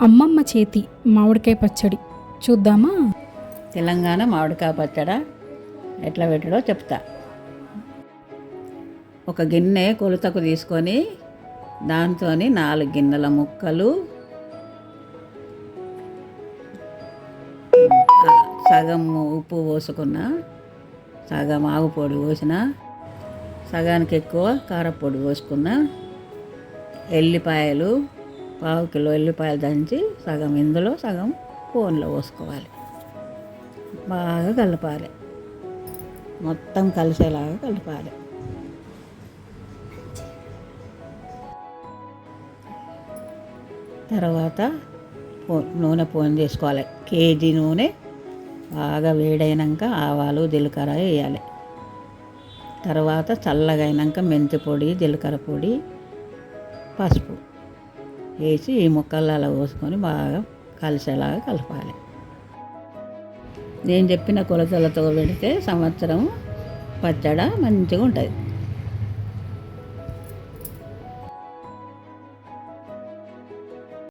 అమ్మమ్మ చేతి మామిడికాయ పచ్చడి చూద్దామా? తెలంగాణ మామిడికాయ పచ్చడి ఎట్లా పెట్టడో చెప్తా. ఒక గిన్నె కొలతకు తీసుకొని దాంతో 4 గిన్నెల ముక్కలు, సగం ఉప్పు పోసుకున్న, సగం ఆవు పొడి పోసిన, సగానికి ఎక్కువ కారపొడి పోసుకున్న, ఎల్లిపాయలు 1/2 కిలో ఎల్లిపాయలు దంచి సగం ఇందులో సగం పోన్లో పోసుకోవాలి. బాగా కలపాలి, మొత్తం కలిసేలాగా కలపాలి. తర్వాత నూనె పోన్ చేసుకోవాలి. కేజీ నూనె బాగా వేడైనాక ఆవాలు జీలకర్ర వేయాలి. తర్వాత చల్లగా అయినాక మెంతి పొడి, జీలకర్ర పొడి, పసుపు వేసి ఈ ముక్కలు అలా పోసుకొని బాగా కలిసేలాగా కలపాలి. నేను చెప్పిన కొలతలతో పెడితే సంవత్సరం పచ్చడి మంచిగా ఉంటుంది.